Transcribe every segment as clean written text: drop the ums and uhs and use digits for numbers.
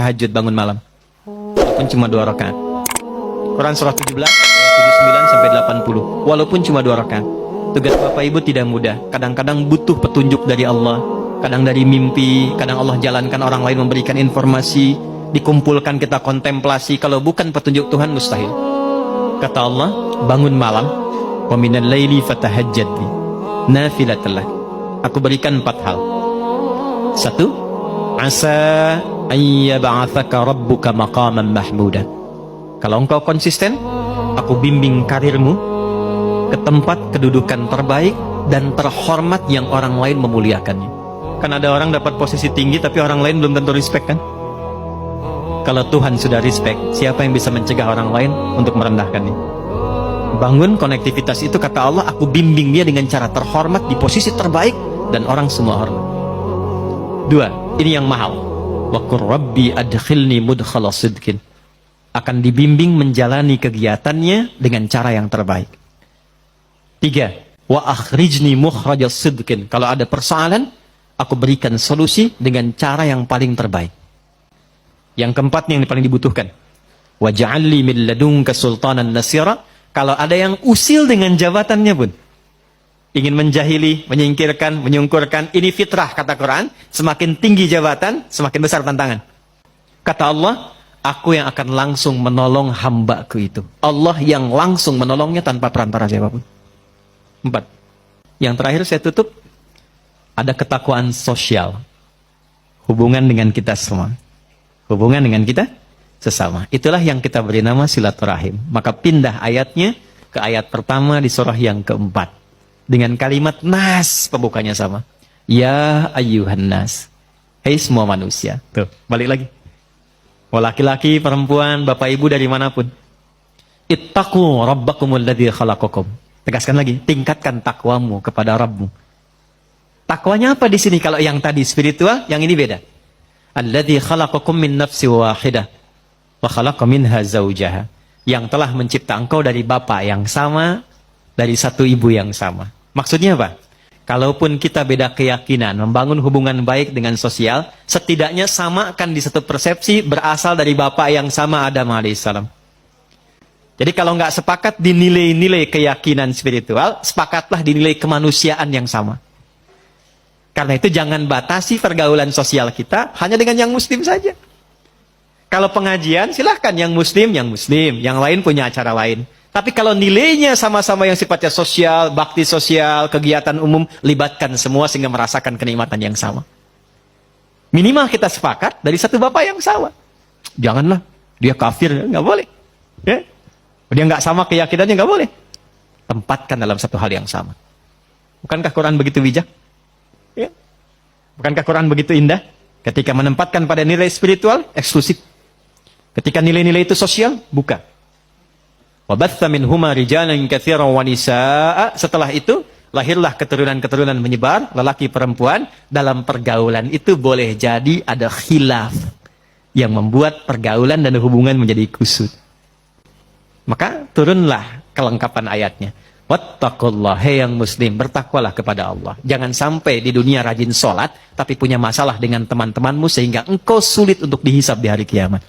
tahajud bangun malam. Walaupun cuma 2 rakaat. Quran surah 17 ayat 79 sampai 80. Walaupun cuma 2 rakaat. Tugas Bapak Ibu tidak mudah. Kadang-kadang butuh petunjuk dari Allah, kadang dari mimpi, kadang Allah jalankan orang lain memberikan informasi, dikumpulkan kita kontemplasi. Kalau bukan petunjuk Tuhan mustahil. Kata Allah, bangun malam, wa minal laili fatahajjad bi nafilatan lak. Aku berikan 4 hal. 1, asa ayyab'atsaka rabbuka maqaman mahmuda. Kalau engkau konsisten, aku bimbing karirmu ke tempat kedudukan terbaik dan terhormat yang orang lain memuliakannya. Kan ada orang dapat posisi tinggi tapi orang lain belum tentu respect kan? Kalau Tuhan sudah respect, siapa yang bisa mencegah orang lain untuk merendahkannya? Bangun konektivitas itu, kata Allah, aku bimbing dia dengan cara terhormat di posisi terbaik dan orang semua hormat. 2, ini yang mahal. Wa qur rabbi adkhilni mudkhala sidqin. Akan dibimbing menjalani kegiatannya dengan cara yang terbaik. 3, wa akhrijni mukhrajas sidqin. Kalau ada persoalan, aku berikan solusi dengan cara yang paling terbaik. Yang keempat yang paling dibutuhkan. Wa ja'alli min ladunka sultanan nasira. Kalau ada yang usil dengan jabatannya pun, ingin menjahili, menyingkirkan, menyungkurkan, ini fitrah kata Quran. Semakin tinggi jabatan, semakin besar tantangan. Kata Allah, aku yang akan langsung menolong hambaku itu. Allah yang langsung menolongnya tanpa perantara siapapun. 4. Yang terakhir saya tutup, ada ketakwaan sosial. Hubungan dengan kita semua. Hubungan dengan kita sesama. Itulah yang kita beri nama silaturahim. Maka pindah ayatnya ke ayat pertama di surah yang keempat. Dengan kalimat nas, pembukanya sama. Ya ayyuhan nas. Hei semua manusia. Tuh, balik lagi. Laki-laki, perempuan, bapak ibu dari manapun. Ittaqu rabbakumul ladzi khalaqakum. Tegaskan lagi, tingkatkan takwamu kepada Rabbmu. Takwanya apa di sini? Kalau yang tadi spiritual, yang ini beda. Alladzi khalaqakum min nafsin wahidah wa khalaqa minha zaujaha. Yang telah mencipta engkau dari bapak yang sama, dari satu ibu yang sama. Maksudnya apa? Kalaupun kita beda keyakinan, membangun hubungan baik dengan sosial, setidaknya samakan di satu persepsi berasal dari bapak yang sama, Adam alaihissalam. Jadi kalau nggak sepakat di nilai-nilai keyakinan spiritual, sepakatlah di nilai kemanusiaan yang sama. Karena itu jangan batasi pergaulan sosial kita hanya dengan yang muslim saja. Kalau pengajian silahkan yang muslim, yang lain punya acara lain. Tapi kalau nilainya sama-sama yang sifatnya sosial, bakti sosial, kegiatan umum, libatkan semua sehingga merasakan kenikmatan yang sama. Minimal kita sepakat dari satu bapak yang sama. Janganlah, dia kafir, nggak boleh. Ya? Dia nggak sama keyakinannya, nggak boleh. Tempatkan dalam satu hal yang sama. Bukankah Quran begitu bijak? Ya? Bukankah Quran begitu indah? Ketika menempatkan pada nilai spiritual, eksklusif. Ketika nilai-nilai itu sosial, buka. Wabatha minhuma rijalan katsiran wa nisaa. Setelah itu lahirlah keturunan-keturunan menyebar, lelaki perempuan. Dalam pergaulan itu boleh jadi ada khilaf yang membuat pergaulan dan hubungan menjadi kusut. Maka turunlah kelengkapan ayatnya. Wattaqullah, hei yang muslim, bertakwalah kepada Allah. Jangan sampai di dunia rajin sholat tapi punya masalah dengan teman-temanmu sehingga engkau sulit untuk dihisab di hari kiamat.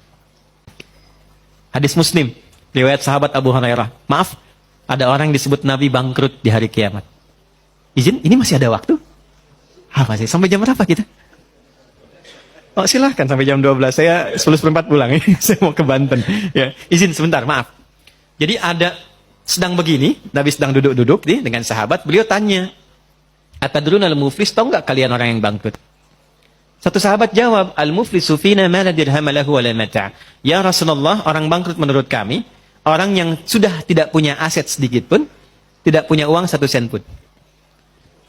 Hadis Muslim, riwayat sahabat Abu Hurairah. Maaf, ada orang yang disebut Nabi bangkrut di hari kiamat. Izin, ini masih ada waktu? Apa sih? Sampai jam berapa kita? Oh, silahkan sampai jam 12. Saya 10:04 pulang. Saya mau ke Banten. Ya, izin sebentar, maaf. Jadi ada sedang begini, Nabi sedang duduk-duduk dengan sahabat. Beliau tanya, atadruna al-muflis, tahu nggak kalian orang yang bangkrut? Satu sahabat jawab, al-muflisu fina ma la dirham lahu wa la mata'. Ya Rasulullah, orang bangkrut menurut kami, orang yang sudah tidak punya aset sedikit pun, tidak punya uang 1 sen pun.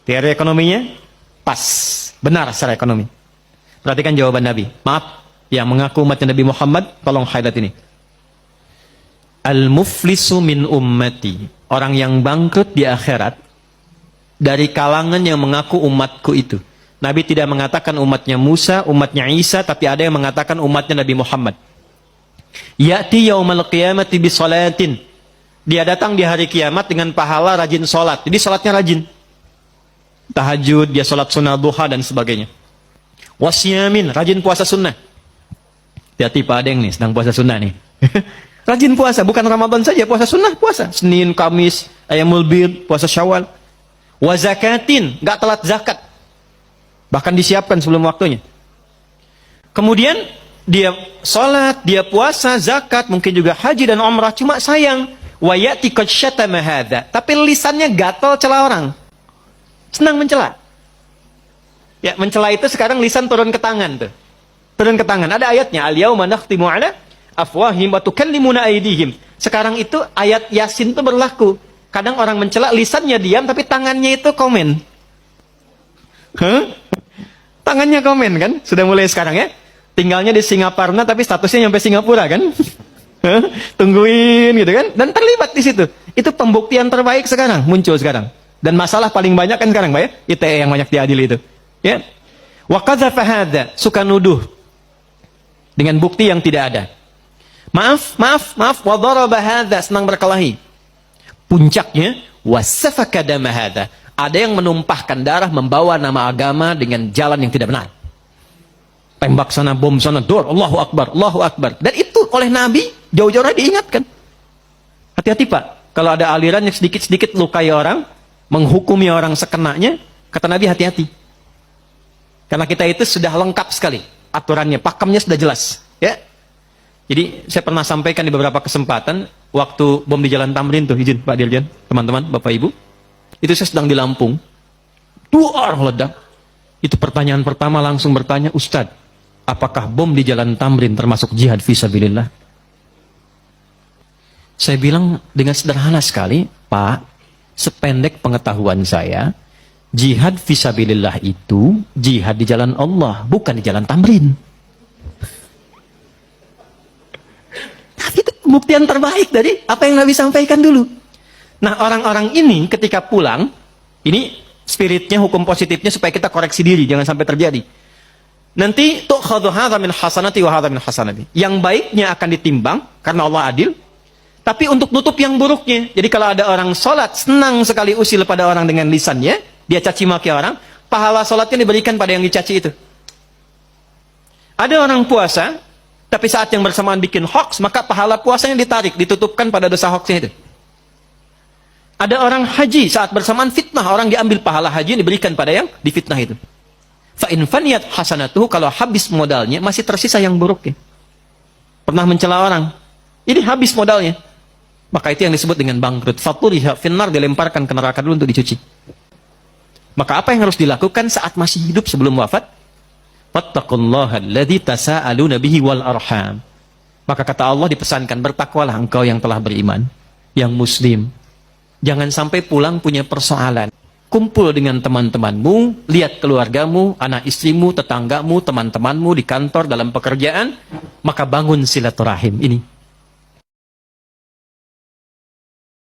Teori ekonominya pas, benar secara ekonomi. Perhatikan jawaban Nabi. Maaf, yang mengaku umatnya Nabi Muhammad, tolong highlight ini. Al-muflisu min ummati. Orang yang bangkrut di akhirat dari kalangan yang mengaku umatku itu. Nabi tidak mengatakan umatnya Musa, umatnya Isa, tapi ada yang mengatakan umatnya Nabi Muhammad. Ya'ti yaumal qiyamati bi salatin. Dia datang di hari kiamat dengan pahala rajin salat. Jadi salatnya rajin. Tahajud, dia salat sunnah duha dan sebagainya. Wasyamin, rajin puasa sunnah. Hati-hati Pak Adeng nih, sedang puasa sunnah nih. Rajin puasa, bukan Ramadan saja, puasa sunnah, puasa. Senin, Kamis, Ayyamul Bid, puasa Syawal. Wa zakatin, nggak telat zakat. Bahkan disiapkan sebelum waktunya. Kemudian dia sholat, dia puasa, zakat, mungkin juga haji dan umrah. Cuma sayang, wa ya'ti qad syatama hadza. Tapi lisannya gatal cela orang. Senang mencela. Ya, mencela itu sekarang lisan turun ke tangan tuh. Turun ke tangan. Ada ayatnya, al-yauma nakhtimu ala afwahim wa tukallimuna aydihim. Sekarang itu ayat Yasin itu berlaku. Kadang orang mencela, lisannya diam tapi tangannya itu komen. Hah? Tangannya komen kan? Sudah mulai sekarang ya. Tinggalnya di Singaparna tapi statusnya nyampe Singapura kan? Hah? Tungguin gitu kan? Dan terlibat di situ. Itu pembuktian terbaik sekarang, muncul sekarang. Dan masalah paling banyak kan sekarang, Pak ya? ITE yang banyak diadili itu. Ya. Wa qadzafa hadza, suka nuduh dengan bukti yang tidak ada. Maaf, wa daraba hadza, senang berkelahi. Puncaknya wasafaka dama hadza. Ada yang menumpahkan darah, membawa nama agama dengan jalan yang tidak benar. Tembak sana, bom sana, dor, Allahu Akbar, Allahu Akbar. Dan itu oleh Nabi jauh-jauh diingatkan. Hati-hati Pak, kalau ada aliran yang sedikit-sedikit lukai orang, menghukumi orang sekenanya, kata Nabi hati-hati. Karena kita itu sudah lengkap sekali aturannya, pakemnya sudah jelas. Ya. Jadi saya pernah sampaikan di beberapa kesempatan, waktu bom di Jalan Tamrin tuh, izin Pak Dirjen, teman-teman, Bapak Ibu, itu saya sedang di Lampung, 2 orang ledak. Itu pertanyaan pertama langsung bertanya, Ustadz, apakah bom di Jalan Tamrin termasuk jihad fisabilillah? Saya bilang dengan sederhana sekali, Pak, sependek pengetahuan saya, jihad fisabilillah itu jihad di jalan Allah, bukan di Jalan Tamrin. Tapi itu pembuktian terbaik dari apa yang Nabi sampaikan dulu. Nah, orang-orang ini ketika pulang, ini spiritnya, hukum positifnya supaya kita koreksi diri, jangan sampai terjadi. Nanti tu'khadhu hadza min hasanati wa hadza min hasanati. Yang baiknya akan ditimbang karena Allah adil, tapi untuk nutup yang buruknya. Jadi kalau ada orang sholat senang sekali usil pada orang dengan lisannya, dia caci maki orang, pahala sholatnya diberikan pada yang dicaci itu. Ada orang puasa, tapi saat yang bersamaan bikin hoax, maka pahala puasanya ditarik, ditutupkan pada dosa hoaxnya itu. Ada orang haji, saat bersamaan fitnah, orang diambil pahala haji diberikan pada yang difitnah itu. Fa in faniyat hasanatuhu, kalau habis modalnya masih tersisa yang buruknya. Pernah mencela orang, ini habis modalnya. Maka itu yang disebut dengan bangkrut. Faturiha finnar, dilemparkan ke neraka dulu untuk dicuci. Maka apa yang harus dilakukan saat masih hidup sebelum wafat? Wattaqullaha alladzi tasaaluna bihi wal arham. Maka kata Allah dipesankan, bertakwalah engkau yang telah beriman, yang muslim. Jangan sampai pulang punya persoalan. Kumpul dengan teman-temanmu, lihat keluargamu, anak istrimu, tetanggamu, teman-temanmu di kantor, dalam pekerjaan, maka bangun silaturahim ini.